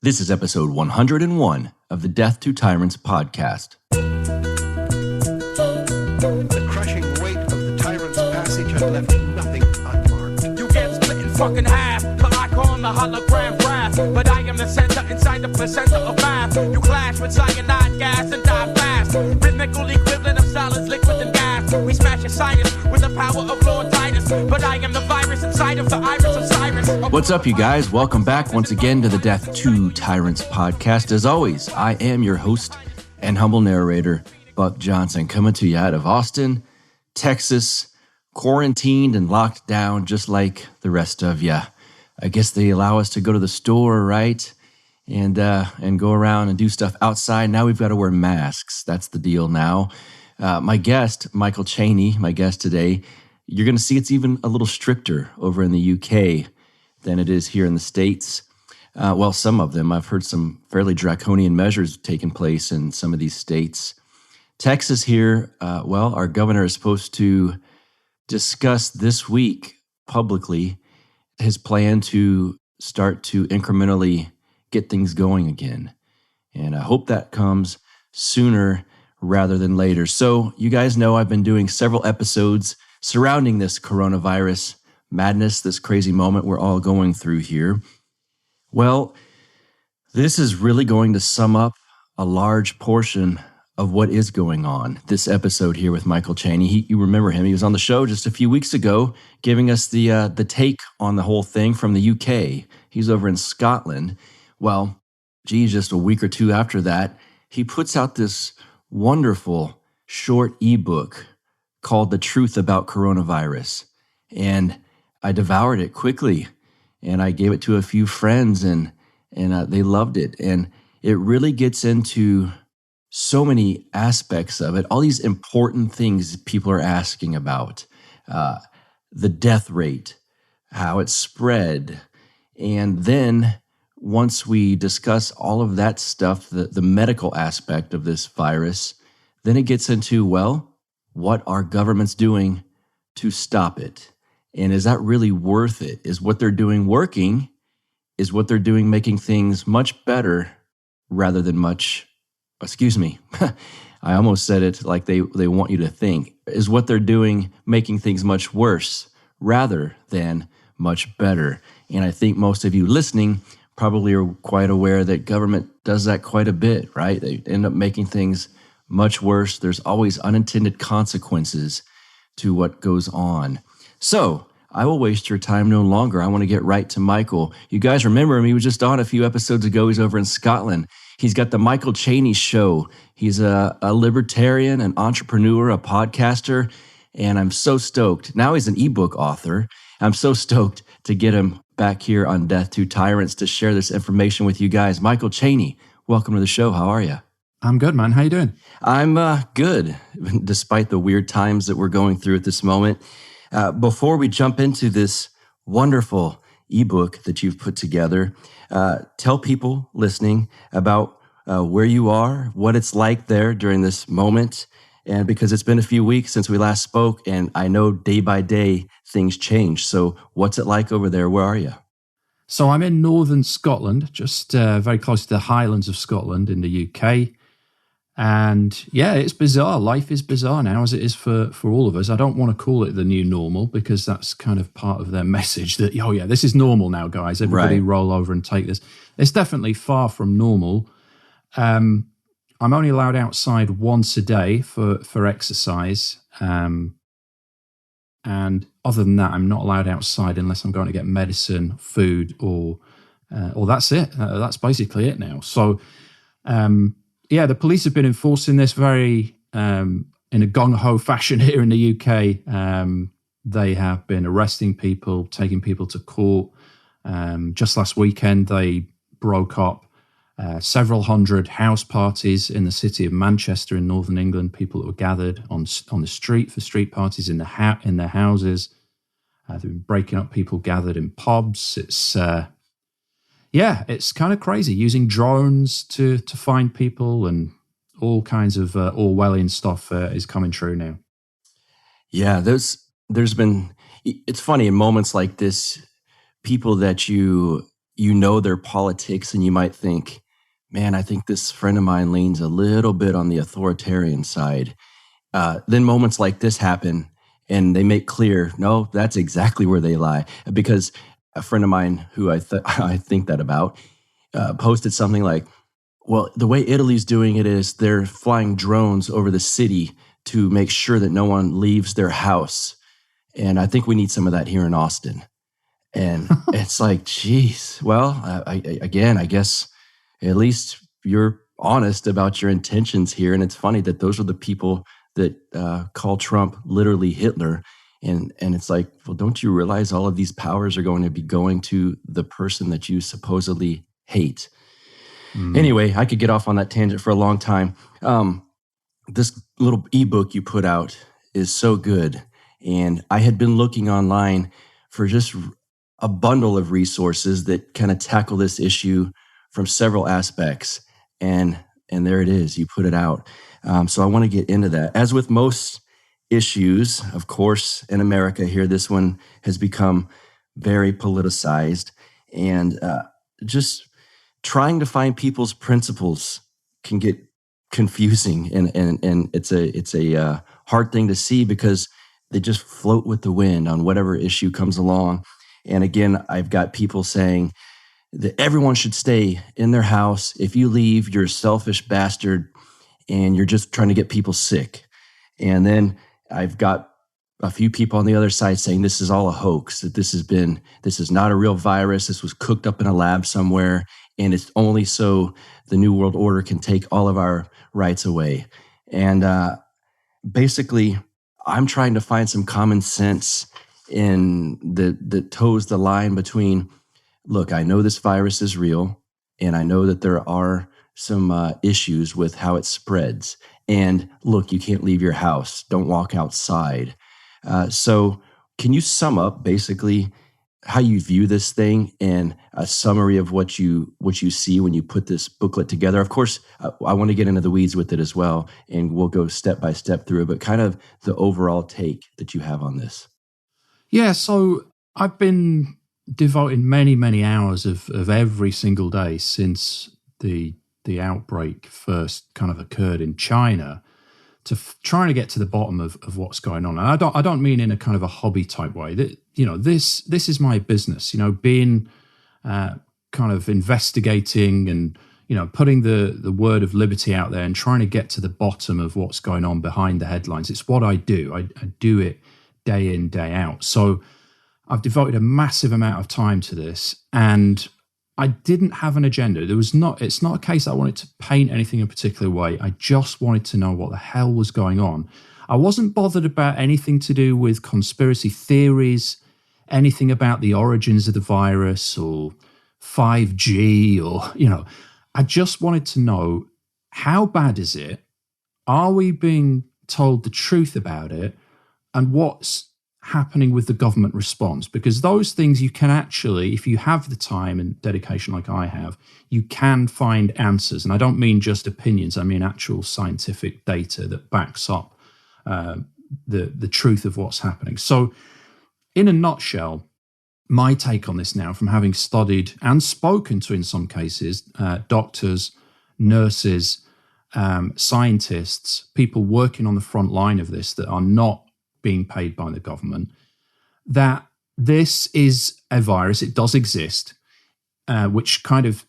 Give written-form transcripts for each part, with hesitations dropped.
This is episode 101 of the Death to Tyrants podcast. The crushing weight of the tyrant's passage had left nothing unmarked. You get split in fucking half, but I call him the hologram wrath. But I am the center inside the placenta of math. You clash with cyanide gas and die fast. Rhythmical equivalent of solids, liquids, and gas. We smash your sinus with the power of Lord Titus. But I am the virus inside of the iris of Cyrus. What's up, you guys? Welcome back once again to the Death to Tyrants podcast. As always, I am your host and humble narrator, Buck Johnson, coming to you out of Austin, Texas, quarantined and locked down just like the rest of you. I guess they allow us to go to the store, right? And go around and do stuff outside. Now we've got to wear masks. That's the deal now. My guest, Michael Cheney, my guest today, you're going to see it's even a little stricter over in the UK than it is here in the States. Well, some of them. I've heard some fairly draconian measures taking place in some of these states. Texas here, our governor is supposed to discuss this week publicly his plan to start to incrementally get things going again. And I hope that comes sooner rather than later. So you guys know I've been doing several episodes surrounding this coronavirus madness, this crazy moment we're all going through here. Well, this is really going to sum up a large portion of what is going on. This episode here with Michael Cheney, you remember him. He was on the show just a few weeks ago, giving us the take on the whole thing from the UK. He's over in Scotland. Well, just a week or two after that, he puts out this wonderful short ebook called The Truth About Coronavirus. And I devoured it quickly, and I gave it to a few friends, and they loved it. And it really gets into so many aspects of it, all these important things people are asking about. The death rate, how it spread, and then once we discuss all of that stuff, the medical aspect of this virus, then it gets into, well, what are governments doing to stop it? And is that really worth it? Is what they're doing working? Is what they're doing making things much better rather than much, I almost said it like they want you to think. Is what they're doing making things much worse rather than much better? And I think most of you listening probably are quite aware that government does that quite a bit, right? They end up making things much worse. There's always unintended consequences to what goes on. So I will waste your time no longer. I want to get right to Michael. You guys remember him. He was just on a few episodes ago. He's over in Scotland. He's got the Michael Cheney Show. He's a libertarian, an entrepreneur, a podcaster, and I'm so stoked. Now he's an ebook author. I'm so stoked to get him back here on Death to Tyrants to share this information with you guys. Michael Cheney, welcome to the show. How are you? I'm good, man. How you doing? I'm good, despite the weird times that we're going through at this moment. Before we jump into this wonderful ebook that you've put together, tell people listening about where you are, what it's like there during this moment, and because it's been a few weeks since we last spoke, and I know day by day things change. So what's it like over there? Where are you? So I'm in northern Scotland, just very close to the Highlands of Scotland in the UK. And yeah, it's bizarre. Life is bizarre now, as it is for all of us. I don't want to call it the new normal because that's kind of part of their message that, oh yeah, this is normal now, guys. Everybody roll over and take this. It's definitely far from normal. I'm only allowed outside once a day for exercise. And other than that, I'm not allowed outside unless I'm going to get medicine, food, or that's it. That's basically it now. So, the police have been enforcing this very in a gung-ho fashion here in the UK. They have been arresting people, taking people to court. Just last weekend, they broke up several hundred house parties in the city of Manchester in northern England. People that were gathered on the street for street parties in their houses. They've been breaking up people gathered in pubs. It's kind of crazy, using drones to find people, and all kinds of Orwellian stuff is coming true now. Yeah, there's been, it's funny in moments like this, people that you you know their politics and you might think, man, I think this friend of mine leans a little bit on the authoritarian side. Then moments like this happen and they make clear, no, that's exactly where they lie. Because a friend of mine who I think that about posted something like, well, the way Italy's doing it is they're flying drones over the city to make sure that no one leaves their house. And I think we need some of that here in Austin. And it's like, geez, well, I guess at least you're honest about your intentions here. And it's funny that those are the people that call Trump literally Hitler. And it's like, well, don't you realize all of these powers are going to be going to the person that you supposedly hate? Anyway, I could get off on that tangent for a long time. This little ebook you put out is so good. And I had been looking online for just a bundle of resources that kind of tackle this issue from several aspects. And there it is. You put it out. So I want to get into that. As with most issues, of course, in America here, this one has become very politicized. And just trying to find people's principles can get confusing. And it's a hard thing to see because they just float with the wind on whatever issue comes along. And again, I've got people saying that everyone should stay in their house. If you leave, you're a selfish bastard and you're just trying to get people sick. And then I've got a few people on the other side saying this is all a hoax, that this is not a real virus. This was cooked up in a lab somewhere. And it's only so the New World Order can take all of our rights away. And basically, I'm trying to find some common sense that toes the line between, look, I know this virus is real, and I know that there are some issues with how it spreads. And look, you can't leave your house. Don't walk outside. So can you sum up basically how you view this thing and a summary of what you see when you put this booklet together? Of course, I want to get into the weeds with it as well, and we'll go step by step through it, but kind of the overall take that you have on this. Yeah, so I've been devoting many, many hours of every single day since the outbreak first kind of occurred in China to trying to get to the bottom of what's going on. And I don't mean in a kind of a hobby type way. That, you know, this is my business. You know, being kind of investigating and, you know, putting the word of liberty out there and trying to get to the bottom of what's going on behind the headlines. It's what I do. I do it day in, day out. So I've devoted a massive amount of time to this, and I didn't have an agenda. It's not a case that I wanted to paint anything in a particular way. I just wanted to know what the hell was going on. I wasn't bothered about anything to do with conspiracy theories, anything about the origins of the virus or 5G or, you know, I just wanted to know, how bad is it? Are we being told the truth about it? And what's happening with the government response? Because those things you can actually, if you have the time and dedication like I have, you can find answers. And I don't mean just opinions, I mean actual scientific data that backs up the truth of what's happening. So in a nutshell, my take on this now, from having studied and spoken to, in some cases, doctors, nurses, scientists, people working on the front line of this that are not being paid by the government, that this is a virus. It does exist, which kind of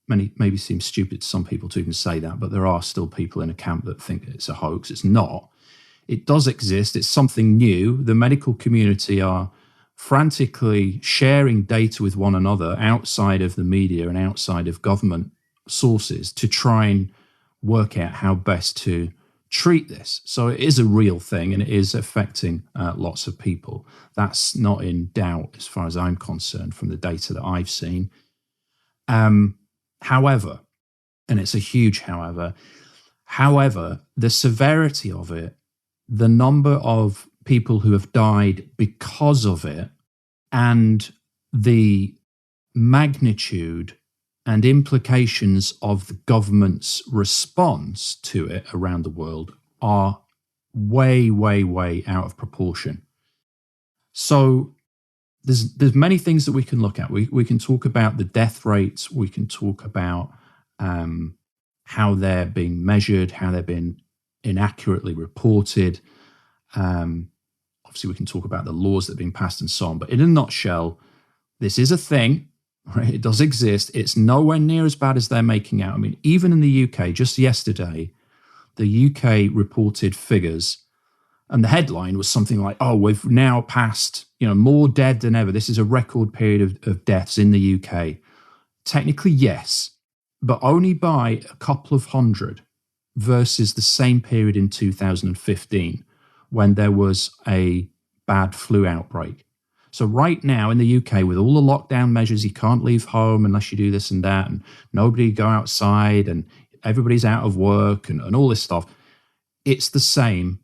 maybe seems stupid to some people to even say that, but there are still people in a camp that think it's a hoax. It's not. It does exist. It's something new. The medical community are frantically sharing data with one another outside of the media and outside of government sources to try and work out how best to treat this. So it is a real thing and it is affecting lots of people. That's not in doubt as far as I'm concerned from the data that I've seen. However, and it's a huge however, the severity of it, the number of people who have died because of it, and the magnitude and implications of the government's response to it around the world are way, way, way out of proportion. So there's many things that we can look at. We can talk about the death rates. We can talk about how they're being measured, how they're being inaccurately reported. Obviously, we can talk about the laws that are being passed and so on. But in a nutshell, this is a thing, right? It does exist. It's nowhere near as bad as they're making out. I mean, even in the UK, just yesterday, the UK reported figures, and the headline was something like, "Oh, we've now passed, more dead than ever. This is a record period of deaths in the UK." Technically, yes, but only by a couple of hundred versus the same period in 2015 when there was a bad flu outbreak. So right now in the UK, with all the lockdown measures, you can't leave home unless you do this and that, and nobody go outside, and everybody's out of work and all this stuff. It's the same,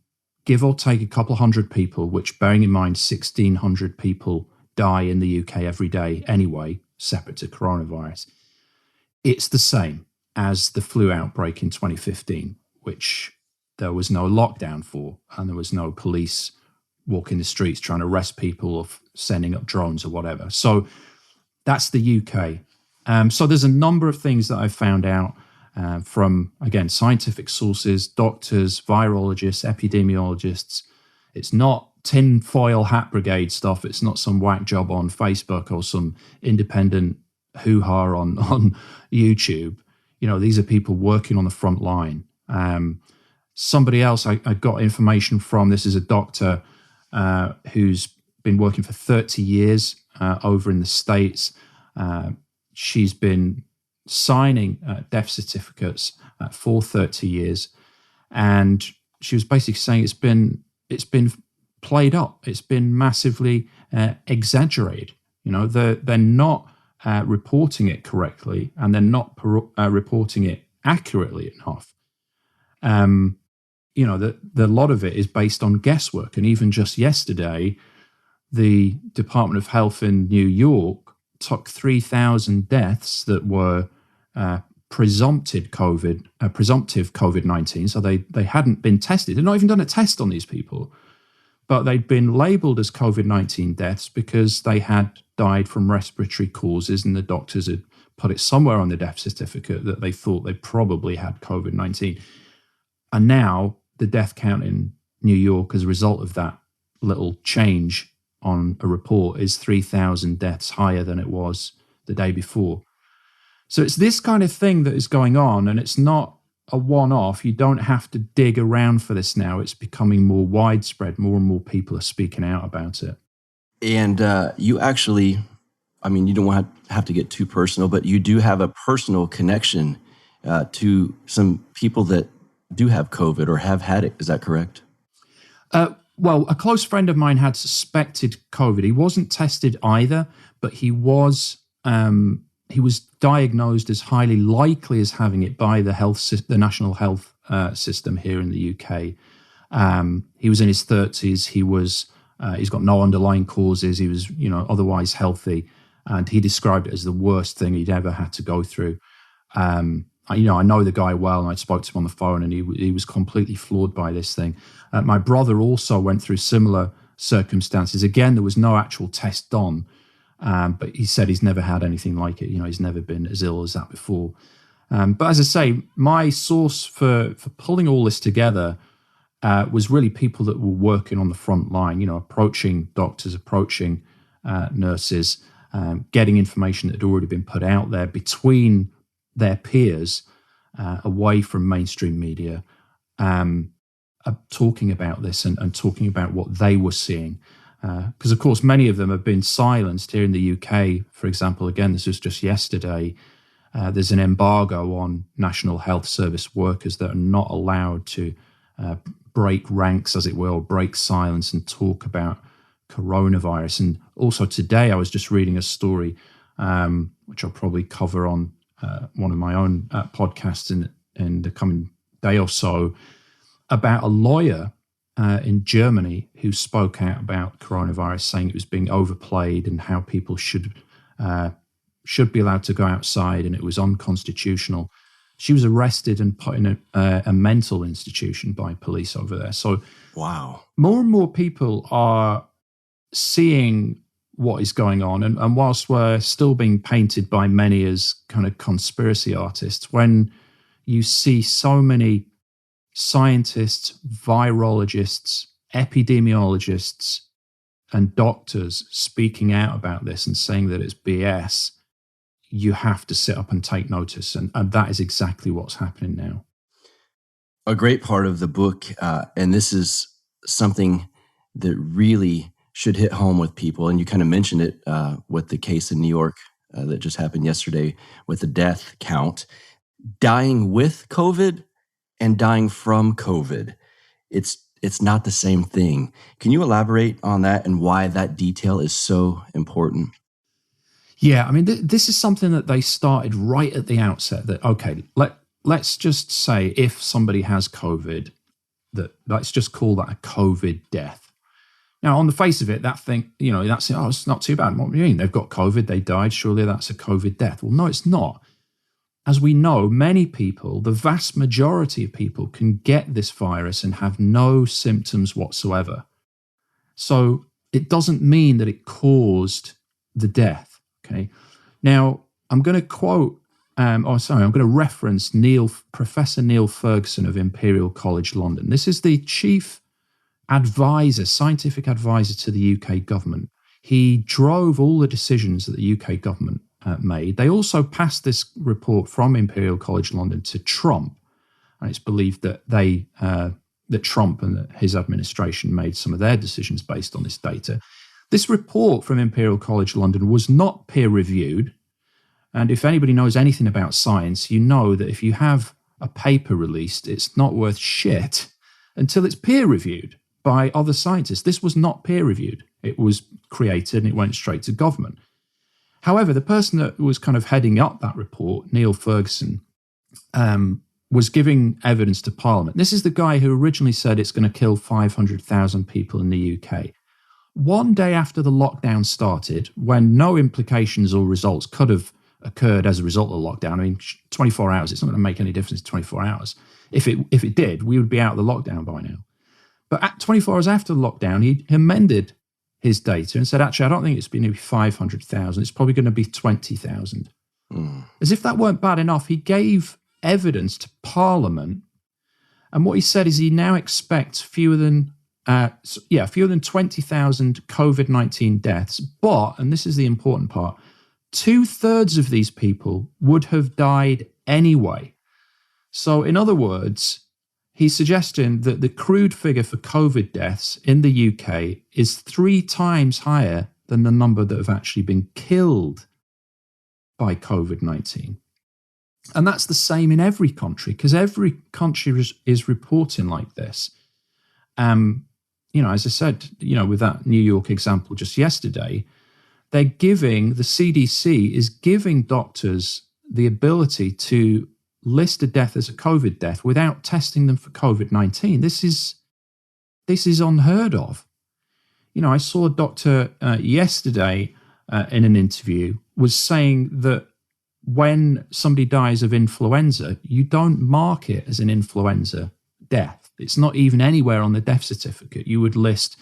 give or take a couple hundred people, which, bearing in mind 1,600 people die in the UK every day anyway, separate to coronavirus. It's the same as the flu outbreak in 2015, which there was no lockdown for, and there was no police walking the streets trying to arrest people or sending up drones or whatever. So that's the UK. So there's a number of things that I've found out from, again, scientific sources, doctors, virologists, epidemiologists. It's not tinfoil hat brigade stuff. It's not some whack job on Facebook or some independent hoo-ha on YouTube. These are people working on the front line. Somebody else I got information from, this is a doctor who's been working for 30 years over in the States. She's been signing death certificates for 30 years. And she was basically saying it's been played up. It's been massively exaggerated. They're not reporting it correctly, and they're not reporting it accurately enough. The lot of it is based on guesswork. And even just yesterday, the Department of Health in New York took 3,000 deaths that were presumptive COVID-19. So they hadn't been tested. They'd not even done a test on these people, but they'd been labeled as COVID-19 deaths because they had died from respiratory causes, and the doctors had put it somewhere on the death certificate that they thought they probably had COVID-19. And now the death count in New York as a result of that little change on a report is 3,000 deaths higher than it was the day before. So it's this kind of thing that is going on, and it's not a one-off. You don't have to dig around for this now. It's becoming more widespread. More and more people are speaking out about it. And you actually, you don't have to get too personal, but you do have a personal connection to some people that do have COVID or have had it. Is that correct? Well, a close friend of mine had suspected COVID. He wasn't tested either, but he was diagnosed as highly likely as having it by the National Health System here in the UK. He was in his 30s. He's got no underlying causes. He was, otherwise healthy, and he described it as the worst thing he'd ever had to go through. I know the guy well, and I spoke to him on the phone, and he was completely floored by this thing. My brother also went through similar circumstances. Again, there was no actual test done, but he said he's never had anything like it. He's never been as ill as that before. But as I say, my source for pulling all this together was really people that were working on the front line, approaching doctors, approaching nurses, getting information that had already been put out there between their peers, away from mainstream media, talking about this and talking about what they were seeing. Because, of course, many of them have been silenced here in the UK. For example, again, this was just yesterday, there's an embargo on National Health Service workers that are not allowed to break ranks, as it were, or break silence and talk about coronavirus. And also today I was just reading a story, which I'll probably cover on one of my own podcasts in the coming day or so, about a lawyer in Germany who spoke out about coronavirus, saying it was being overplayed and how people should be allowed to go outside, and it was unconstitutional. She was arrested and put in a mental institution by police over there. So, wow, more and more people are seeing what is going on. And whilst we're still being painted by many as kind of conspiracy artists, when you see so many scientists, virologists, epidemiologists, and doctors speaking out about this and saying that it's BS, you have to sit up and take notice. And that is exactly what's happening now. A great part of the book, and this is something that really should hit home with people, and you kind of mentioned it with the case in New York that just happened yesterday with the death count. Dying with COVID and dying from COVID, it's not the same thing. Can you elaborate on that and why that detail is so important? Yeah, I mean, this is something that they started right at the outset, that, okay, let's just say if somebody has COVID, that let's just call that a COVID death. Now, on the face of it, that thing, that's, it's not too bad. What do you mean? They've got COVID, they died, surely that's a COVID death. Well, no, it's not. As we know, many people, the vast majority of people, can get this virus and have no symptoms whatsoever. So it doesn't mean that it caused the death. Okay. Now, I'm going to quote, I'm going to reference Professor Neil Ferguson of Imperial College London. This is the chief advisor, scientific advisor to the UK government. He drove all the decisions that the UK government made. They also passed this report from Imperial College London to Trump, and it's believed that that Trump and his administration made some of their decisions based on this data. This report from Imperial College London was not peer-reviewed, and if anybody knows anything about science, you know that if you have a paper released, it's not worth shit until it's peer-reviewed by other scientists. This was not peer-reviewed. It was created and it went straight to government. However, the person that was kind of heading up that report, Neil Ferguson, was giving evidence to Parliament. This is the guy who originally said it's going to kill 500,000 people in the UK. One day after the lockdown started, when no implications or results could have occurred as a result of the lockdown, I mean, 24 hours, it's not going to make any difference in 24 hours. If it did, we would be out of the lockdown by now. But at 24 hours after the lockdown, he amended his data and said, actually, I don't think it's going to be 500,000. It's probably going to be 20,000. As if that weren't bad enough, he gave evidence to Parliament. And what he said is he now expects fewer than 20,000 COVID-19 deaths. But, and this is the important part, 2/3 of these people would have died anyway. So in other words, he's suggesting that the crude figure for COVID deaths in the UK is 3 times higher than the number that have actually been killed by COVID-19. And that's the same in every country, because every country is reporting like this. As I said, with that New York example just yesterday, the CDC is giving doctors the ability to list a death as a COVID death without testing them for COVID-19. This is unheard of. I saw a doctor yesterday in an interview was saying that when somebody dies of influenza, you don't mark it as an influenza death. It's not even anywhere on the death certificate. You would list,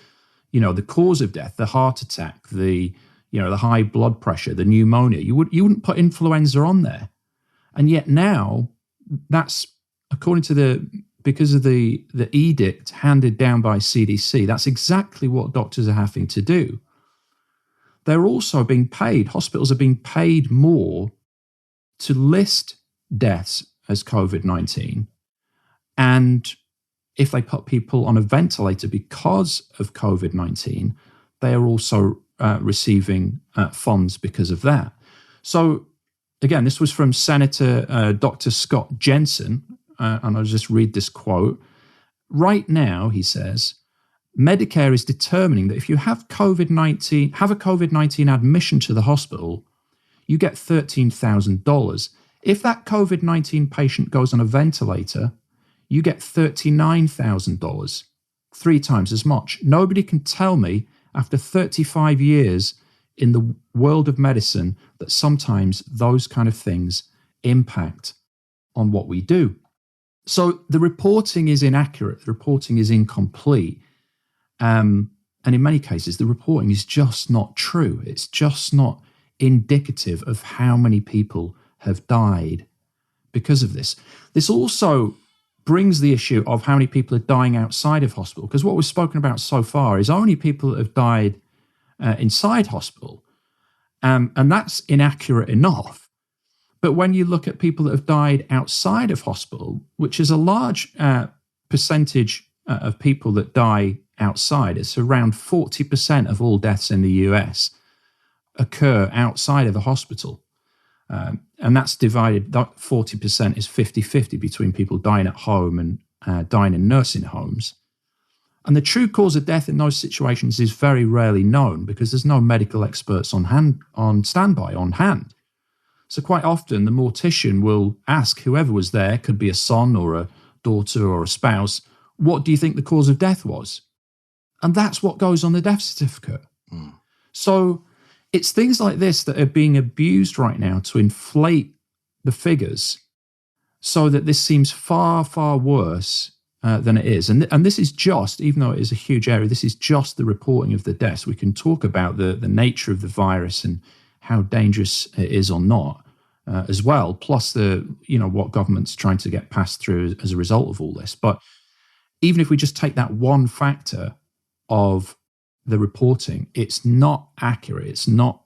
the cause of death, the heart attack, the high blood pressure, the pneumonia. You wouldn't put influenza on there. And yet now, that's because of the edict handed down by CDC, that's exactly what doctors are having to do. They're also being paid, hospitals are being paid more to list deaths as COVID-19. And if they put people on a ventilator because of COVID-19, they are also receiving funds because of that. So again, this was from Senator Dr. Scott Jensen, and I'll just read this quote. Right now, he says, Medicare is determining that if you have a COVID-19 admission to the hospital, you get $13,000. If that COVID-19 patient goes on a ventilator, you get $39,000, 3 times as much. Nobody can tell me after 35 years in the world of medicine that sometimes those kind of things impact on what we do. So the reporting is inaccurate. The reporting is incomplete. And And in many cases, the reporting is just not true. It's just not indicative of how many people have died because of this. This also brings the issue of how many people are dying outside of hospital, because what we've spoken about so far is only people that have died inside hospital, and that's inaccurate enough. But when you look at people that have died outside of hospital, which is a large percentage of people that die outside, it's around 40% of all deaths in the US occur outside of a hospital. And that's divided, that 40% is 50-50 between people dying at home and dying in nursing homes. And the true cause of death in those situations is very rarely known because there's no medical experts on standby. So quite often the mortician will ask whoever was there, could be a son or a daughter or a spouse, what do you think the cause of death was? And that's what goes on the death certificate. So it's things like this that are being abused right now to inflate the figures so that this seems far, far worse than it is. And this is just, even though it is a huge area, this is just the reporting of the deaths. We can talk about the nature of the virus and how dangerous it is or not as well, plus what government's trying to get passed through as a result of all this. But even if we just take that one factor of the reporting, it's not accurate. It's not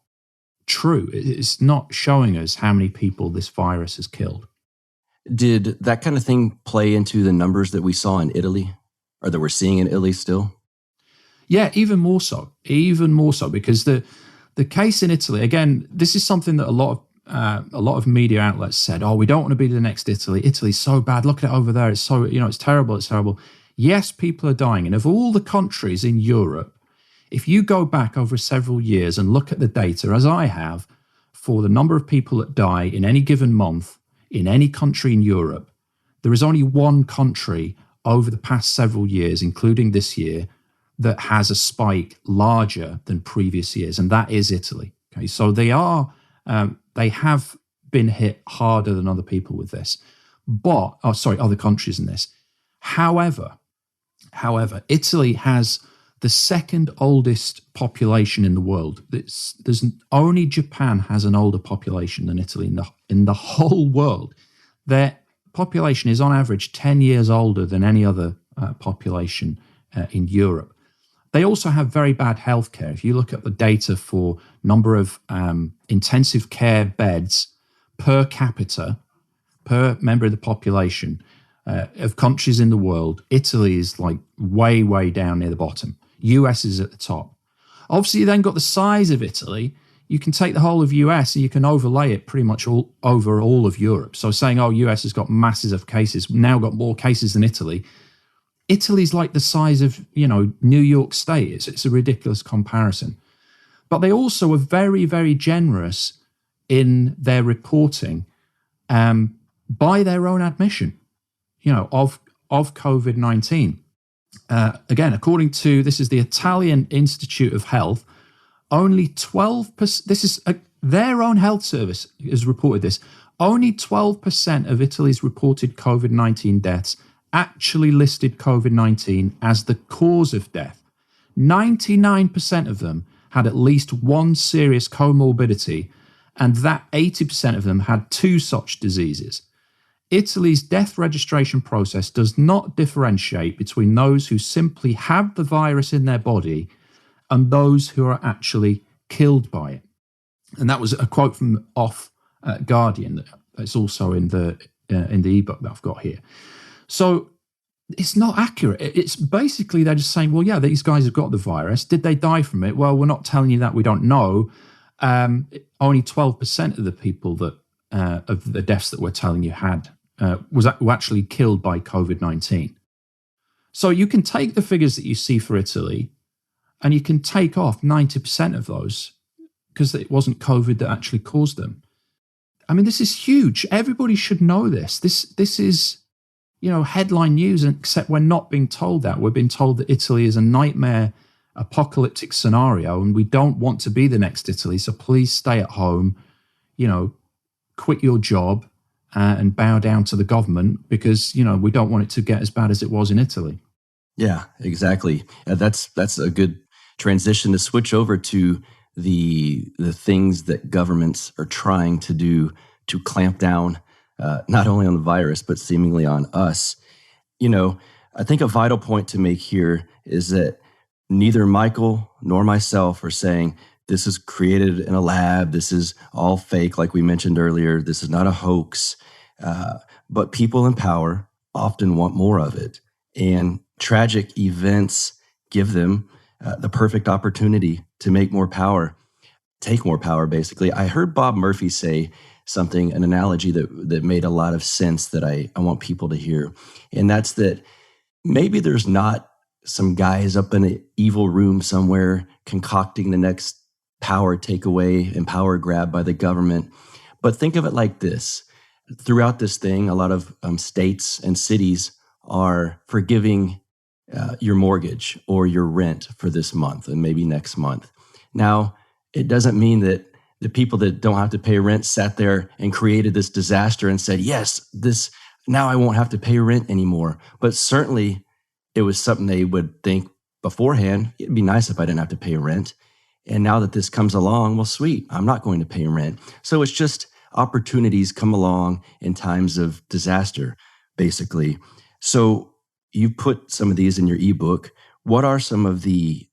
true. It's not showing us how many people this virus has killed. Did that kind of thing play into the numbers that we saw in Italy, or that we're seeing in Italy still? Yeah, even more so, because the case in Italy, again, this is something that a lot of media outlets said, we don't want to be the next Italy. Italy's so bad. Look at it over there. It's so, it's terrible. Yes, people are dying. And of all the countries in Europe, if you go back over several years and look at the data, as I have, for the number of people that die in any given month in any country in Europe, there is only one country over the past several years, including this year, that has a spike larger than previous years, and that is Italy. Okay, so they have been hit harder than other people with this, other countries in this. However, Italy has the second oldest population in the world. Only Japan has an older population than Italy in the whole world. Their population is on average 10 years older than any other population in Europe. They also have very bad healthcare. If you look at the data for number of intensive care beds per capita, per member of the population of countries in the world, Italy is like way, way down near the bottom. US is at the top. Obviously, you then got the size of Italy. You can take the whole of US and you can overlay it pretty much over all of Europe. So saying, US has got masses of cases, now got more cases than Italy. Italy's like the size of, New York State. It's a ridiculous comparison. But they also are very, very generous in their reporting by their own admission, of COVID-19. Again, according to, this is the Italian Institute of Health, only 12%, this is their own health service has reported this, only 12% of Italy's reported COVID-19 deaths actually listed COVID-19 as the cause of death. 99% of them had at least one serious comorbidity, and that 80% of them had two such diseases. Italy's death registration process does not differentiate between those who simply have the virus in their body and those who are actually killed by it. And that was a quote from Off Guardian. It's also in the ebook that I've got here. So it's not accurate. It's basically they're just saying, well, yeah, these guys have got the virus. Did they die from it? Well, we're not telling you that. We don't know. Only 12% of the people that of the deaths that we're telling you were actually killed by COVID-19. So you can take the figures that you see for Italy and you can take off 90% of those because it wasn't COVID that actually caused them. I mean, this is huge. Everybody should know this. This is, headline news, except we're not being told that. We're being told that Italy is a nightmare apocalyptic scenario and we don't want to be the next Italy. So please stay at home, quit your job and bow down to the government because, we don't want it to get as bad as it was in Italy. Yeah, exactly. That's a good transition to switch over to the things that governments are trying to do to clamp down, not only on the virus, but seemingly on us. I think a vital point to make here is that neither Michael nor myself are saying this is created in a lab, this is all fake, like we mentioned earlier, this is not a hoax. But people in power often want more of it. And tragic events give them the perfect opportunity to make more power, take more power, basically. I heard Bob Murphy say something, an analogy that made a lot of sense that I want people to hear. And that's that maybe there's not some guys up in an evil room somewhere concocting the next power takeaway and power grab by the government. But think of it like this. Throughout this thing, a lot of states and cities are forgiving your mortgage or your rent for this month and maybe next month. Now, it doesn't mean that the people that don't have to pay rent sat there and created this disaster and said, yes, now I won't have to pay rent anymore. But certainly it was something they would think beforehand. It'd be nice if I didn't have to pay rent. And now that this comes along, well, sweet, I'm not going to pay rent. So it's just opportunities come along in times of disaster, basically. So you put some of these in your ebook. What are some of the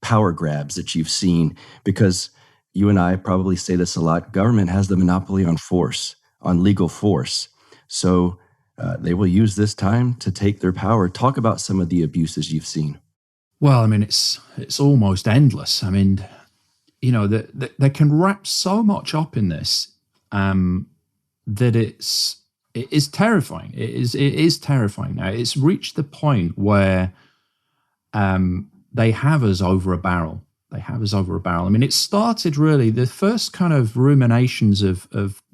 power grabs that you've seen? Because you and I probably say this a lot. Government has the monopoly on force, on legal force. So they will use this time to take their power. Talk about some of the abuses you've seen. Well, I mean, it's almost endless. I mean, they can wrap so much up in this that it is terrifying. It is terrifying now. It's reached the point where they have us over a barrel. I mean, it started really, the first kind of ruminations of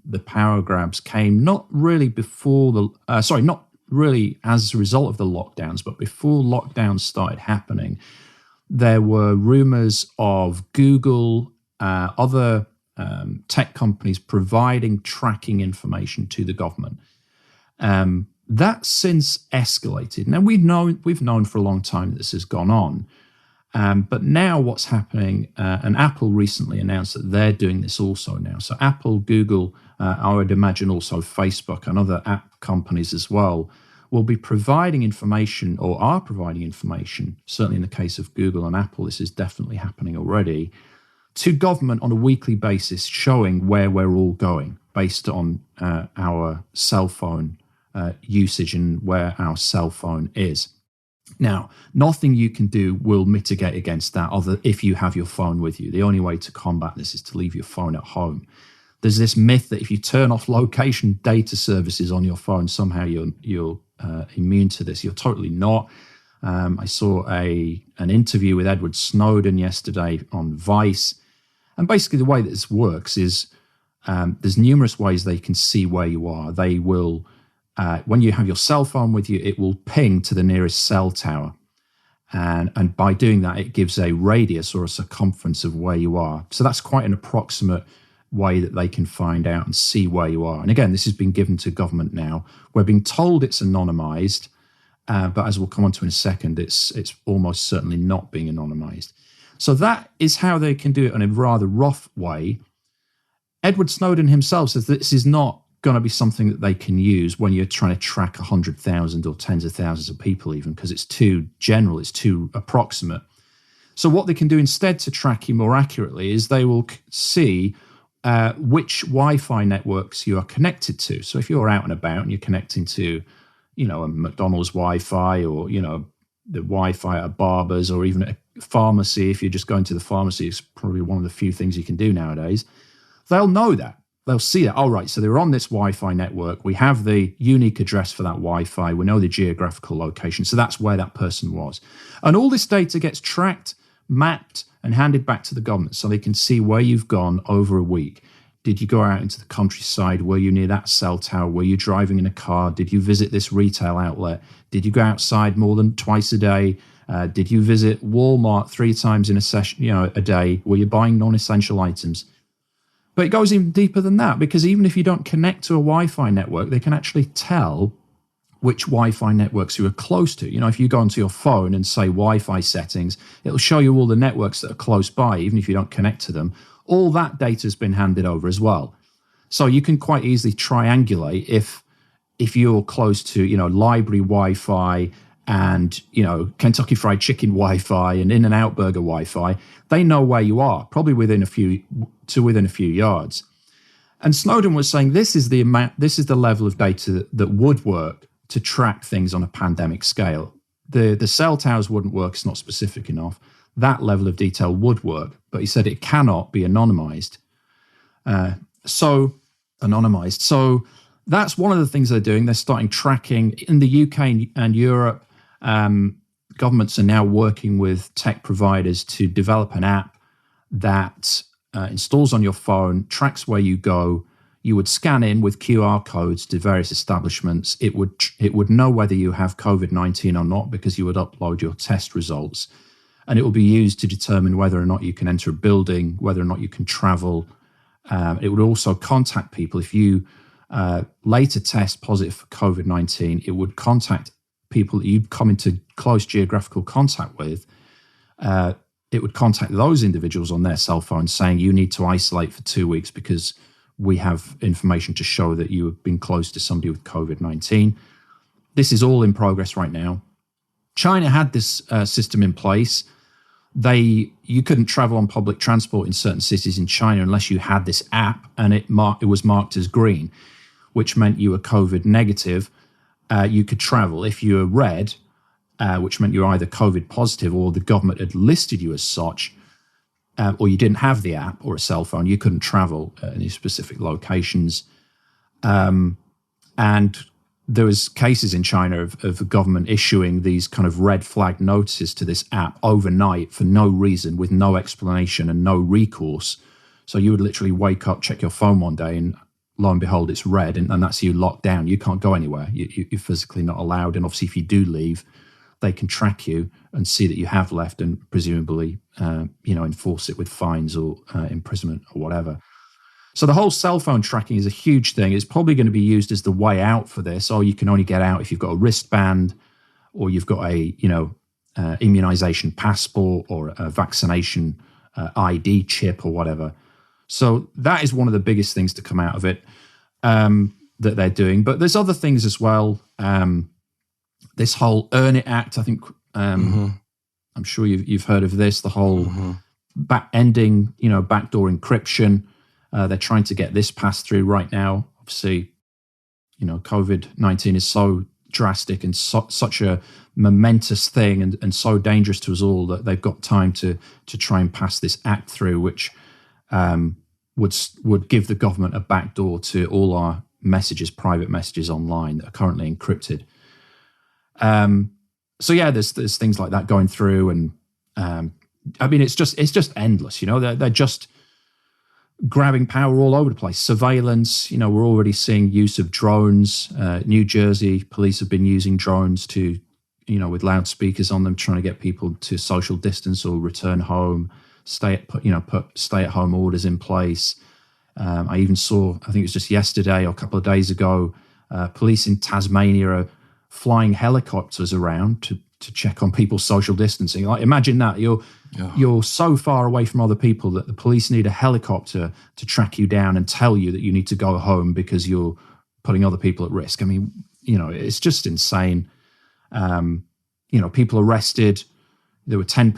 the power grabs came not really not really as a result of the lockdowns, but before lockdowns started happening. There were rumors of Google, other tech companies providing tracking information to the government. That's since escalated. Now, we've known for a long time that this has gone on. But now what's happening, and Apple recently announced that they're doing this also now. So Apple, Google, I would imagine also Facebook and other app companies as well, will be providing information or are providing information, certainly in the case of Google and Apple, this is definitely happening already, to government on a weekly basis, showing where we're all going based on our cell phone usage and where our cell phone is. Now, nothing you can do will mitigate against that other if you have your phone with you. The only way to combat this is to leave your phone at home. There's this myth that if you turn off location data services on your phone, somehow you're immune to this. You're totally not. I saw an interview with Edward Snowden yesterday on Vice. And basically the way that this works is there's numerous ways they can see where you are. They will, when you have your cell phone with you, it will ping to the nearest cell tower. And by doing that, it gives a radius or a circumference of where you are. So that's quite an approximate way that they can find out and see where you are. And again, this has been given to government now. We're being told it's anonymized, but as we'll come on to in a second, it's almost certainly not being anonymized. So that is how they can do it in a rather rough way. Edward Snowden himself says that this is not going to be something that they can use when you're trying to track 100,000 or tens of thousands of people even, because it's too general, it's too approximate. So what they can do instead to track you more accurately is they will see which Wi-Fi networks you are connected to. So if you're out and about and you're connecting to, a McDonald's Wi-Fi or, the Wi-Fi at a barber's or even a pharmacy, if you're just going to the pharmacy, it's probably one of the few things you can do nowadays. They'll know that. They'll see that. All right, so they're on this Wi-Fi network. We have the unique address for that Wi-Fi. We know the geographical location. So that's where that person was. And all this data gets tracked, mapped, and handed back to the government so they can see where you've gone over a week. Did you go out into the countryside? Were you near that cell tower? Were you driving in a car? Did you visit this retail outlet? Did you go outside more than twice a day? Did you visit Walmart 3 times in a day? Were you buying non-essential items? But it goes even deeper than that, because even if you don't connect to a Wi-Fi network, they can actually tell which Wi-Fi networks you are close to. If you go onto your phone and say Wi-Fi settings, it'll show you all the networks that are close by, even if you don't connect to them. All that data has been handed over as well. So you can quite easily triangulate if you're close to, library Wi-Fi and, Kentucky Fried Chicken Wi-Fi and In-N-Out Burger Wi-Fi. They know where you are, probably within a few yards. And Snowden was saying this is the level of data that would work to track things on a pandemic scale. The cell towers wouldn't work, it's not specific enough. That level of detail would work, but he said it cannot be anonymized. So that's one of the things they're doing. They're starting tracking in the UK and Europe. Governments are now working with tech providers to develop an app that installs on your phone, tracks where you go. You would scan in with QR codes to various establishments. It would know whether you have COVID-19 or not because you would upload your test results. And it will be used to determine whether or not you can enter a building, whether or not you can travel. It would also contact people. If you later test positive for COVID-19, it would contact people that you'd come into close geographical contact with. It would contact those individuals on their cell phone saying you need to isolate for 2 weeks because we have information to show that you have been close to somebody with COVID-19. This is all in progress right now. China had this system in place. You couldn't travel on public transport in certain cities in China unless you had this app, and it was marked as green, which meant you were COVID negative. You could travel. If you were red, which meant you were either COVID positive or the government had listed you as such, or you didn't have the app or a cell phone, you couldn't travel at any specific locations. And there was cases in China of the government issuing these kind of red flag notices to this app overnight for no reason, with no explanation and no recourse. So you would literally wake up, check your phone one day, and lo and behold, it's red, and that's you locked down. You can't go anywhere. You're physically not allowed. And obviously, if you do leave, they can track you and see that you have left, and presumably, enforce it with fines or imprisonment or whatever. So the whole cell phone tracking is a huge thing. It's probably going to be used as the way out for this. Or you can only get out if you've got a wristband, or you've got a immunization passport, or a vaccination ID chip, or whatever. So that is one of the biggest things to come out of it that they're doing. But there's other things as well. This whole Earn It Act, I think, I'm sure you've heard of this. The whole ending, backdoor encryption. They're trying to get this passed through right now. Obviously, COVID-19 is so drastic and such a momentous thing and so dangerous to us all that they've got time to try and pass this act through, which would give the government a backdoor to all our messages, private messages online that are currently encrypted. So yeah, there's things like that going through, and it's just endless. They're just grabbing power all over the place. Surveillance, we're already seeing use of drones. New Jersey police have been using drones to, with loudspeakers on them, trying to get people to social distance or return home, put stay-at-home orders in place. I even saw, I think it was just yesterday or a couple of days ago, police in Tasmania are flying helicopters around to check on people's social distancing. Like, imagine that. You're so far away from other people that the police need a helicopter to track you down and tell you that you need to go home because you're putting other people at risk. I mean, it's just insane. People arrested. There were 10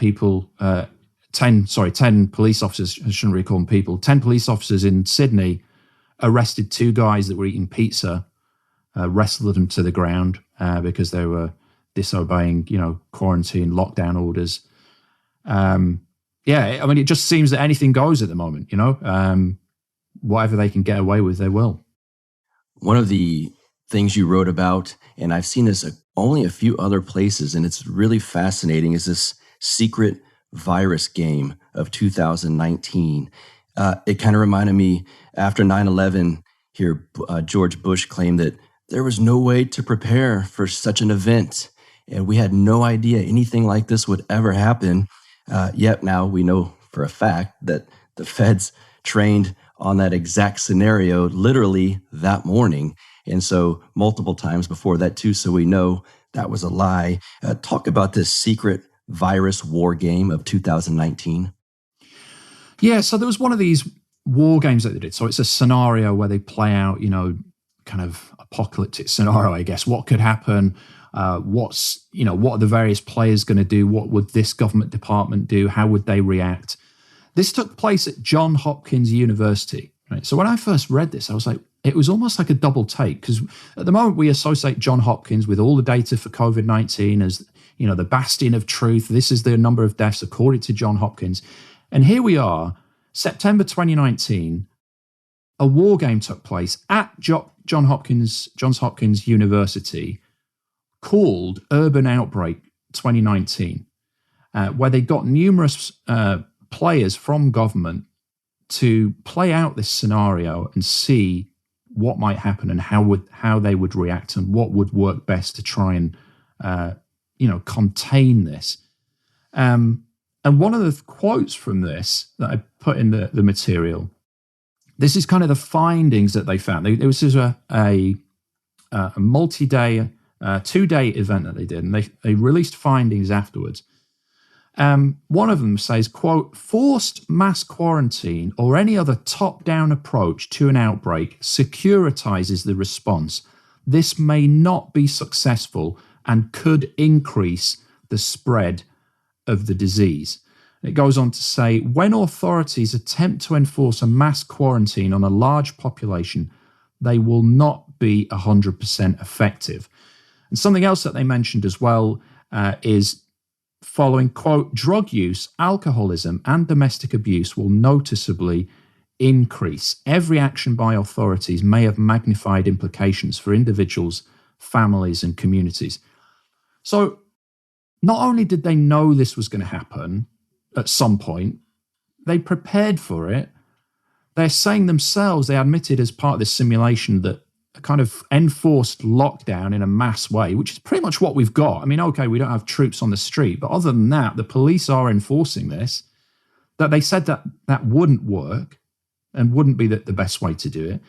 police officers, I shouldn't really call them people, 10 police officers in Sydney arrested 2 guys that were eating pizza, wrestled them to the ground because they were disobeying, quarantine, lockdown orders. It just seems that anything goes at the moment, whatever they can get away with, they will. One of the things you wrote about, and I've seen this only a few other places, and it's really fascinating, is this secret virus game of 2019. It kind of reminded me, after 9/11 here, George Bush claimed that there was no way to prepare for such an event, and we had no idea anything like this would ever happen. Yet now we know for a fact that the feds trained on that exact scenario literally that morning. And so multiple times before that too, so we know that was a lie. Talk about this secret virus war game of 2019. Yeah, so there was one of these war games that they did. So it's a scenario where they play out, kind of apocalyptic scenario, I guess. What could happen? What are the various players going to do? What would this government department do? How would they react? This took place at Johns Hopkins University. Right? So when I first read this, I was like, it was almost like a double take, because at the moment we associate Johns Hopkins with all the data for COVID-19 as, the bastion of truth. This is the number of deaths according to Johns Hopkins. And here we are, September 2019, a war game took place at Johns Hopkins University called Urban Outbreak 2019, where they got numerous players from government to play out this scenario and see what might happen and how they would react and what would work best to try and contain this. And one of the quotes from this that I put in the material, this is kind of the findings that they found. It was a multi-day, 2-day event that they did, and they released findings afterwards. One of them says, quote, "Forced mass quarantine or any other top-down approach to an outbreak securitizes the response. This may not be successful and could increase the spread of the disease." It goes on to say, when authorities attempt to enforce a mass quarantine on a large population, they will not be 100% effective. And something else that they mentioned as well is following, quote, "Drug use, alcoholism, and domestic abuse will noticeably increase. Every action by authorities may have magnified implications for individuals, families, and communities." So not only did they know this was going to happen at some point, they prepared for it. They're saying themselves, they admitted as part of this simulation that a kind of enforced lockdown in a mass way, which is pretty much what we've got. I mean, okay, we don't have troops on the street, but other than that, the police are enforcing this, that they said that wouldn't work and wouldn't be the best way to do it.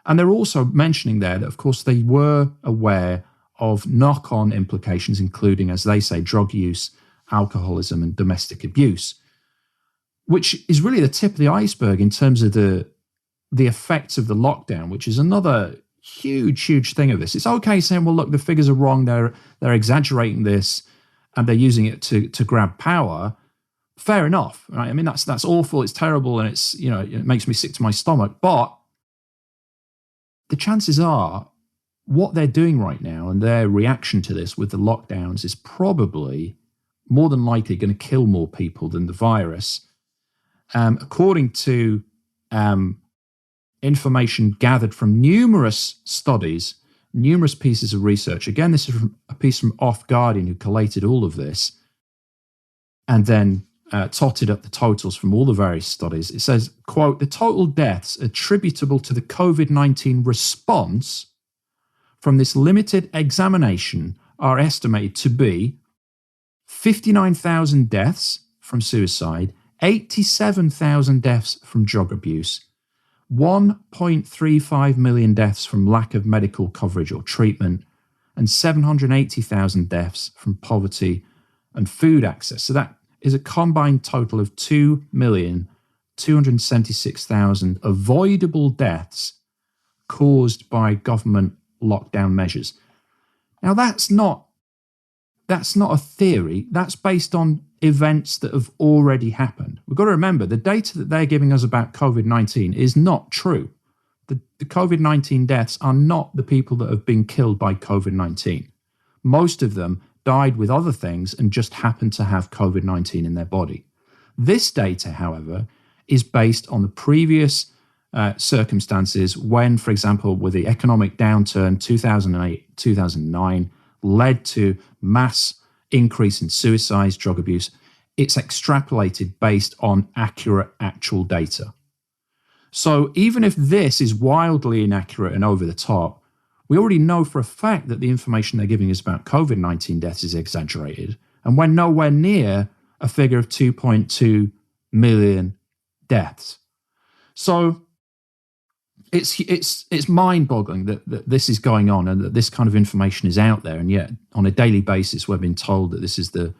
And they're also mentioning there that, of course, they were aware of knock-on implications, including, as they say, drug use, alcoholism, and domestic abuse, which is really the tip of the iceberg in terms of the effects of the lockdown, which is another huge thing of this. It's okay saying, well, look, the figures are wrong, they're exaggerating this, and they're using it to grab power. Fair enough, right? I mean, that's awful, it's terrible, and it's, it makes me sick to my stomach. But the chances are what they're doing right now and their reaction to this with the lockdowns is probably more than likely going to kill more people than the virus. According to information gathered from numerous studies, numerous pieces of research. Again, this is from a piece from Off Guardian, who collated all of this and then totted up the totals from all the various studies. It says, quote, "The total deaths attributable to the COVID-19 response from this limited examination are estimated to be 59,000 deaths from suicide, 87,000 deaths from drug abuse, 1.35 million deaths from lack of medical coverage or treatment, and 780,000 deaths from poverty and food access." So that is a combined total of 2,276,000 avoidable deaths caused by government lockdown measures. Now, that's not a theory. That's based on events that have already happened. We've got to remember, the data that they're giving us about COVID-19 is not true. The COVID-19 deaths are not the people that have been killed by COVID-19. Most of them died with other things and just happened to have COVID-19 in their body. This data, however, is based on the previous circumstances when, for example, with the economic downturn 2008, 2009, led to mass increase in suicides, drug abuse. It's extrapolated based on accurate, actual data. So even if this is wildly inaccurate and over the top, we already know for a fact that the information they're giving us about COVID-19 deaths is exaggerated, and we're nowhere near a figure of 2.2 million deaths. So it's mind-boggling that this is going on and that this kind of information is out there, and yet on a daily basis we're being told that this is the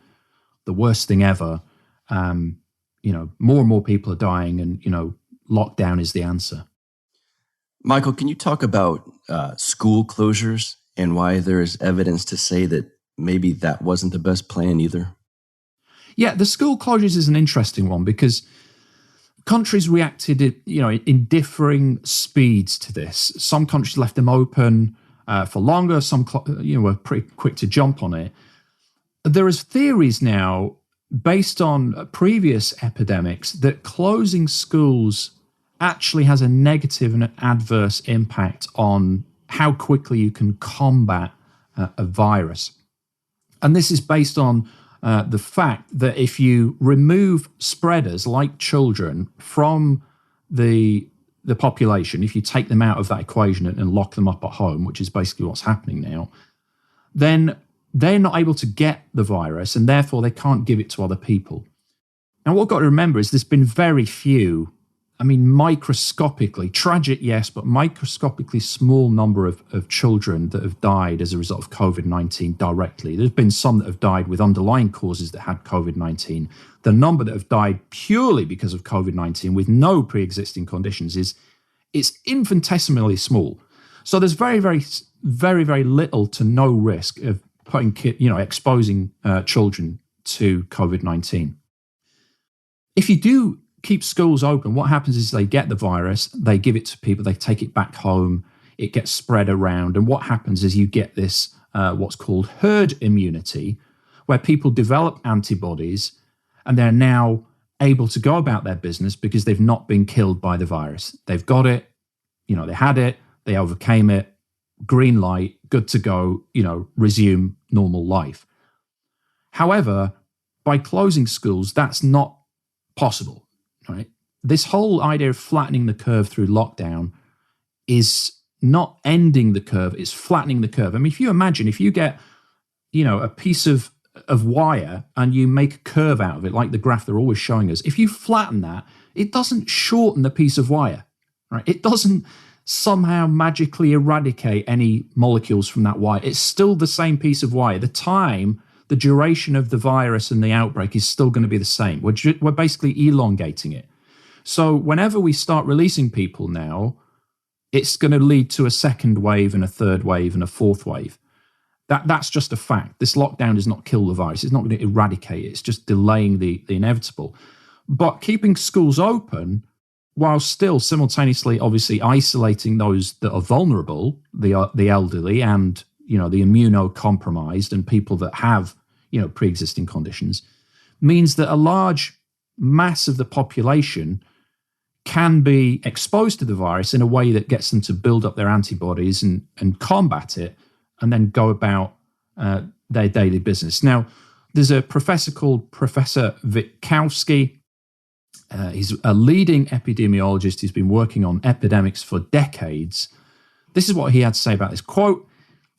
worst thing ever. More and more people are dying, and lockdown is the answer. Michael, can you talk about school closures and why there is evidence to say that maybe that wasn't the best plan either? Yeah, the school closures is an interesting one because countries reacted, in differing speeds to this. Some countries left them open for longer. Some, were pretty quick to jump on it. There is theories now based on previous epidemics that closing schools actually has a negative and an adverse impact on how quickly you can combat a virus. And this is based on the fact that if you remove spreaders like children from the population, if you take them out of that equation and lock them up at home, which is basically what's happening now, then they're not able to get the virus and therefore they can't give it to other people. Now, what we've got to remember is there's been very few, microscopically, tragic, yes, but microscopically small number of children that have died as a result of COVID-19 directly. There's been some that have died with underlying causes that had COVID-19. The number that have died purely because of COVID-19 with no pre-existing conditions is infinitesimally small. So there's very, very, very, very little to no risk of exposing children to COVID-19. If you do keep schools open, what happens is they get the virus, they give it to people, they take it back home, it gets spread around. And what happens is you get this, what's called herd immunity, where people develop antibodies and they're now able to go about their business because they've not been killed by the virus. They've got it, they had it, they overcame it, green light, good to go, resume normal life. However, by closing schools, that's not possible, right? This whole idea of flattening the curve through lockdown is not ending the curve, it's flattening the curve. If you imagine, if you get, a piece of wire and you make a curve out of it, like the graph they're always showing us, if you flatten that, it doesn't shorten the piece of wire, right? It doesn't somehow magically eradicate any molecules from that wire. It's still the same piece of wire. The duration of the virus and the outbreak is still going to be the same. We're basically elongating it. So whenever we start releasing people now, it's going to lead to a second wave and a third wave and a fourth wave. That's just a fact. This lockdown does not kill the virus. It's not going to eradicate it. It's just delaying the inevitable. But keeping schools open, while still simultaneously obviously isolating those that are vulnerable, the elderly and the immunocompromised and people that have pre-existing conditions, means that a large mass of the population can be exposed to the virus in a way that gets them to build up their antibodies and combat it and then go about their daily business. Now, there's a professor called Professor Witkowski. He's a leading epidemiologist. He's been working on epidemics for decades. This is what he had to say about this. Quote,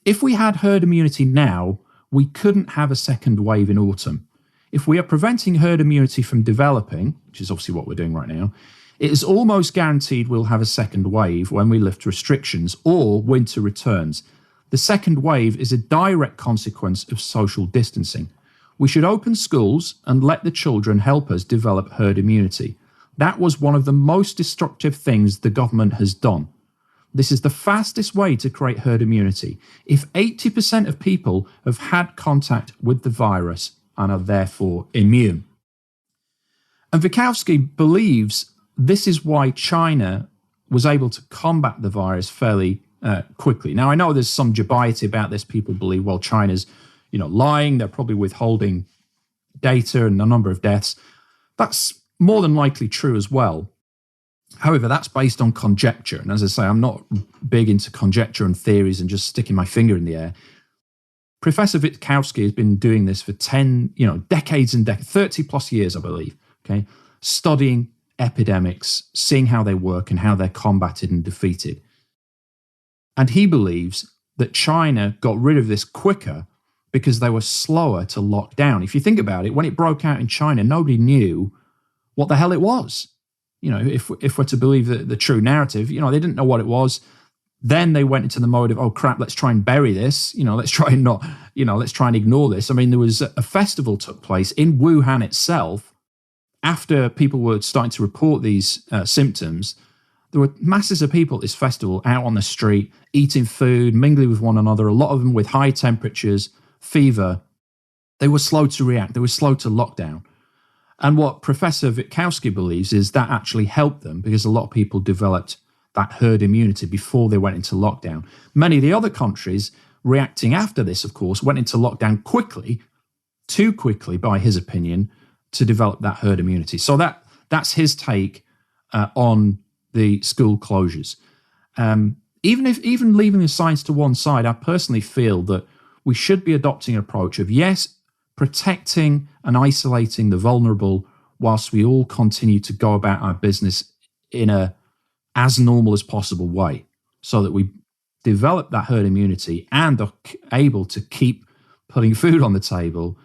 "If we had herd immunity now, we couldn't have a second wave in autumn. If we are preventing herd immunity from developing, which is obviously what we're doing right now, it is almost guaranteed we'll have a second wave when we lift restrictions or winter returns. The second wave is a direct consequence of social distancing. We should open schools and let the children help us develop herd immunity. That was one of the most destructive things the government has done. This is the fastest way to create herd immunity. If 80% of people have had contact with the virus and are therefore immune." And Witkowski believes this is why China was able to combat the virus fairly quickly. Now, I know there's some dubiety about this. People believe, well, China's lying. They're probably withholding data and a number of deaths. That's more than likely true as well. However, that's based on conjecture. And as I say, I'm not big into conjecture and theories and just sticking my finger in the air. Professor Witkowski has been doing this for decades and decades, 30 plus years, I believe, okay, studying epidemics, seeing how they work and how they're combated and defeated. And he believes that China got rid of this quicker because they were slower to lock down. If you think about it, when it broke out in China, nobody knew what the hell it was. if we're to believe the true narrative, they didn't know what it was. Then they went into the mode of, oh crap, let's try and bury this. Let's try and not, let's try and ignore this. I mean, there was a festival took place in Wuhan itself. After people were starting to report these symptoms, there were masses of people at this festival out on the street, eating food, mingling with one another, a lot of them with high temperatures, fever. They were slow to react. They were slow to lockdown. And what Professor Witkowski believes is that actually helped them because a lot of people developed that herd immunity before they went into lockdown. Many of the other countries reacting after this, of course, went into lockdown quickly, too quickly, by his opinion, to develop that herd immunity. So that's his take on the school closures. Even leaving the science to one side, I personally feel that we should be adopting an approach of, yes, protecting and isolating the vulnerable whilst we all continue to go about our business in a as normal as possible way, so that we develop that herd immunity and are able to keep putting food on the table,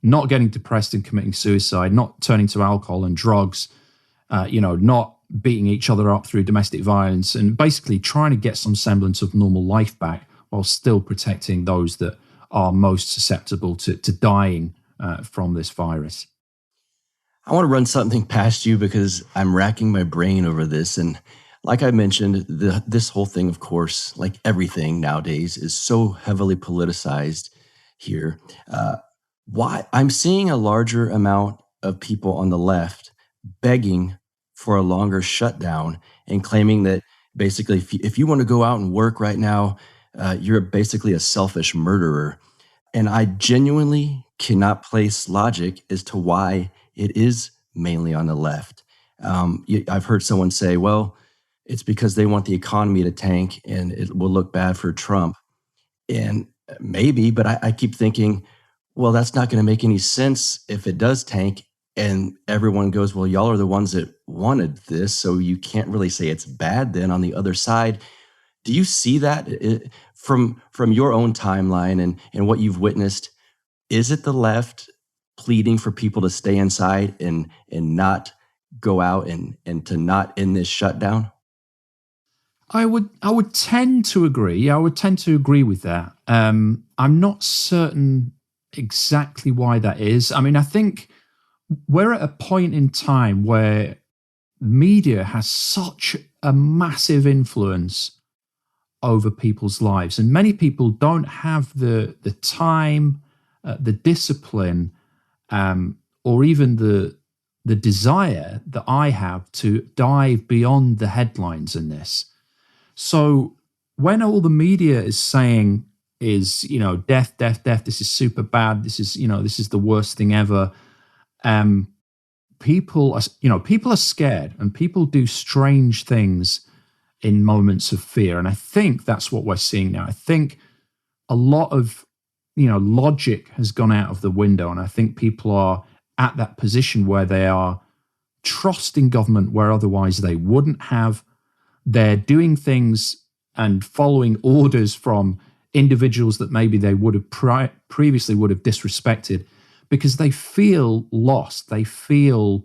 not getting depressed and committing suicide, not turning to alcohol and drugs, not beating each other up through domestic violence, and basically trying to get some semblance of normal life back while still protecting those that are most susceptible to dying from this virus. I want to run something past you because I'm racking my brain over this. And like I mentioned, this whole thing, of course, like everything nowadays, is so heavily politicized here. Why I'm seeing a larger amount of people on the left begging for a longer shutdown and claiming that basically if you want to go out and work right now, you're basically a selfish murderer. And I genuinely cannot place logic as to why it is mainly on the left. I've heard someone say, well, it's because they want the economy to tank and it will look bad for Trump. And maybe, but I keep thinking, well, that's not going to make any sense if it does tank and everyone goes, well, y'all are the ones that wanted this, so you can't really say it's bad then on the other side. Do you see that from your own timeline and what you've witnessed? Is it the left pleading for people to stay inside and not go out and to not end this shutdown? I would tend to agree. I would tend to agree with that. I'm not certain exactly why that is. I mean, I think we're at a point in time where media has such a massive influence over people's lives, and many people don't have the time, the discipline, or even the desire that I have to dive beyond the headlines in this. So when all the media is saying is, death, this is super bad, this is the worst thing ever, people are scared and people do strange things in moments of fear. And I think that's what we're seeing now. I think a lot of, logic has gone out of the window. And I think people are at that position where they are trusting government where otherwise they wouldn't have. They're doing things and following orders from individuals that maybe they would have previously would have disrespected because they feel lost. They feel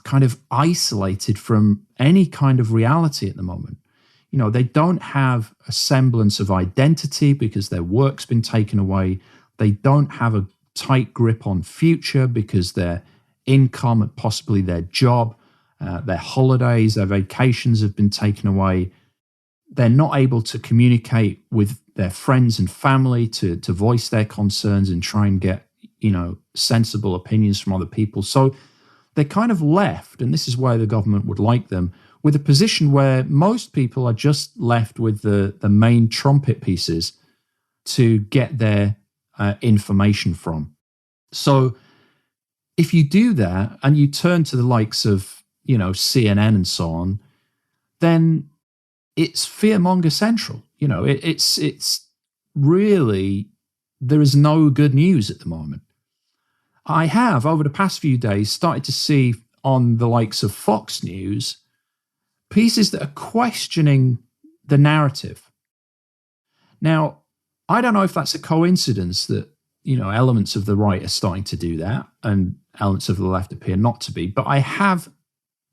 kind of isolated from any kind of reality at the moment. They don't have a semblance of identity because their work's been taken away. They don't have a tight grip on future because their income and possibly their job, their holidays, their vacations have been taken away. They're not able to communicate with their friends and family to voice their concerns and try and get, sensible opinions from other people. So they're kind of left, and this is why the government would like them, with a position where most people are just left with the main trumpet pieces to get their information from. So if you do that and you turn to the likes of, CNN and so on, then it's fearmonger central. It's really, there is no good news at the moment. I have, over the past few days, started to see on the likes of Fox News pieces that are questioning the narrative. Now, I don't know if that's a coincidence that, elements of the right are starting to do that and elements of the left appear not to be, but I have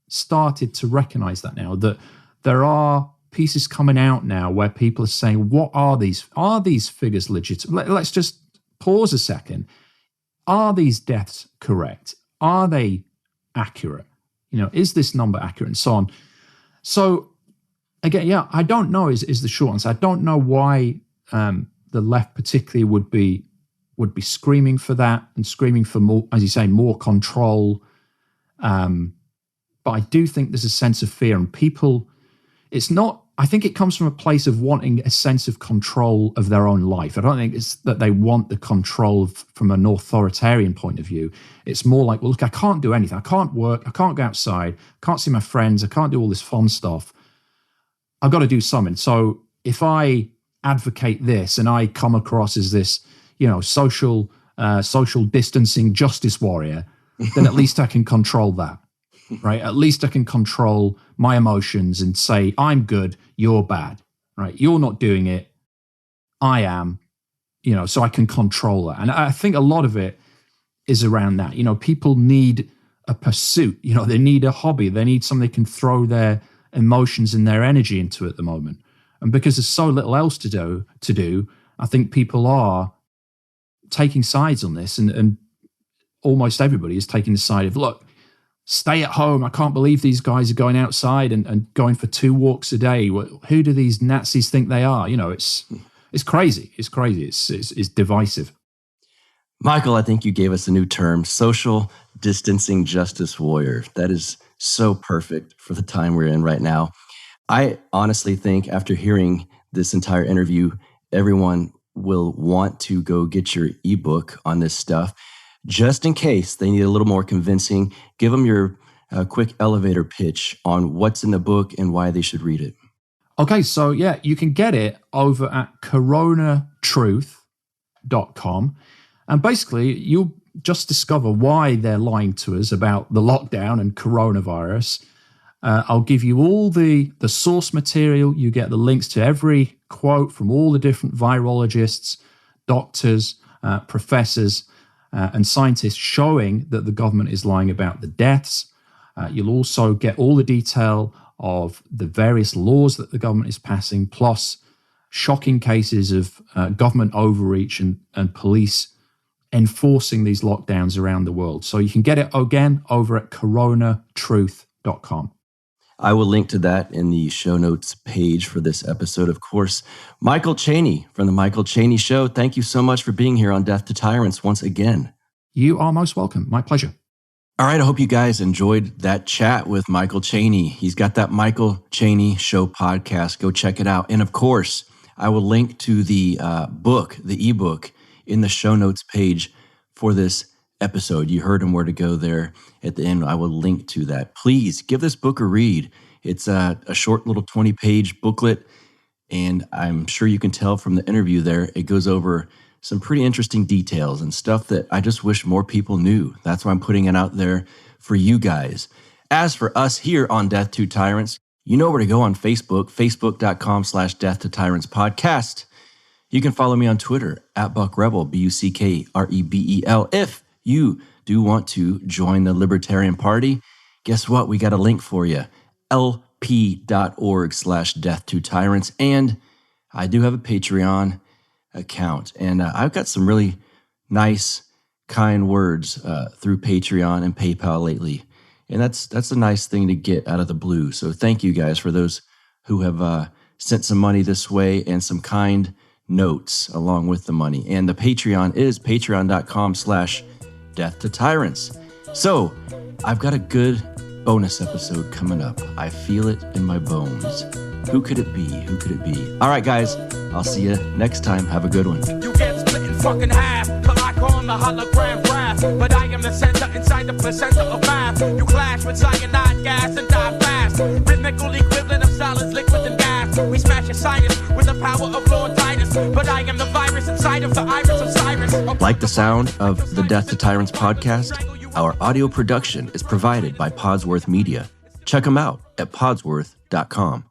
started to recognize that now, that there are pieces coming out now where people are saying, what are these? Are these figures legitimate? Let's just pause a second. Are these deaths correct? Are they accurate? Is this number accurate, and so on? So again, I don't know is the short answer. I don't know why the left particularly would be screaming for that and screaming for more, as you say, more control. But I do think there's a sense of fear, and people, I think it comes from a place of wanting a sense of control of their own life. I don't think it's that they want the control from an authoritarian point of view. It's more like, well, look, I can't do anything. I can't work. I can't go outside. I can't see my friends. I can't do all this fun stuff. I've got to do something. So if I advocate this and I come across as this, social distancing justice warrior, then at least I can control that. Right? At least I can control my emotions and say, I'm good, you're bad, right? You're not doing it, I am, so I can control that. And I think a lot of it is around that. People need a pursuit, they need a hobby, they need something they can throw their emotions and their energy into at the moment. And because there's so little else to do, I think people are taking sides on this, and almost everybody is taking the side of, look, stay at home. I can't believe these guys are going outside and going for 2 walks a day. Who do these Nazis think they are? It's crazy. It's crazy. It's divisive. Michael, I think you gave us a new term, social distancing justice warrior. That is so perfect for the time we're in right now. I honestly think after hearing this entire interview, everyone will want to go get your ebook on this stuff. Just in case they need a little more convincing, give them your quick elevator pitch on what's in the book and why they should read it. Okay, so you can get it over at coronatruth.com. And basically, you'll just discover why they're lying to us about the lockdown and coronavirus. I'll give you all the source material. You get the links to every quote from all the different virologists, doctors, professors, and scientists showing that the government is lying about the deaths. You'll also get all the detail of the various laws that the government is passing, plus shocking cases of government overreach and police enforcing these lockdowns around the world. So you can get it again over at coronatruth.com. I will link to that in the show notes page for this episode. Of course, Michael Cheney from The Michael Cheney Show, thank you so much for being here on Death to Tyrants once again. You are most welcome. My pleasure. All right, I hope you guys enjoyed that chat with Michael Cheney. He's got that Michael Cheney Show podcast. Go check it out. And of course, I will link to the book, the ebook, in the show notes page for this episode. You heard him where to go there at the end. I will link to that. Please give this book a read. It's a short little 20-page booklet, and I'm sure you can tell from the interview there, it goes over some pretty interesting details and stuff that I just wish more people knew. That's why I'm putting it out there for you guys. As for us here on Death to Tyrants, you know where to go on Facebook, facebook.com/Death to Tyrants podcast. You can follow me on Twitter at BuckRebel, BuckRebel. If you do want to join the Libertarian Party, guess what? We got a link for you, lp.org/Death to Tyrants. And I do have a Patreon account, and I've got some really nice, kind words through Patreon and PayPal lately. And that's a nice thing to get out of the blue. So thank you guys for those who have sent some money this way and some kind notes along with the money. And the Patreon is patreon.com/Death to Tyrants. So I've got a good bonus episode coming up. I feel it in my bones. Who could it be? Who could it be? All right, guys, I'll see you next time. Have a good one. You get split in fucking half, till I call the hologram wrath. But I am the center inside the placenta of math. You clash with cyanide gas and die fast. Rhythmical equivalent of solids, liquid and gas. We smash your sinus with the power of Lord Titus. But I am the virus inside of the iris of Cyrus. Like the sound of the Death to Tyrants podcast? Our audio production is provided by Podsworth Media. Check them out at podsworth.com.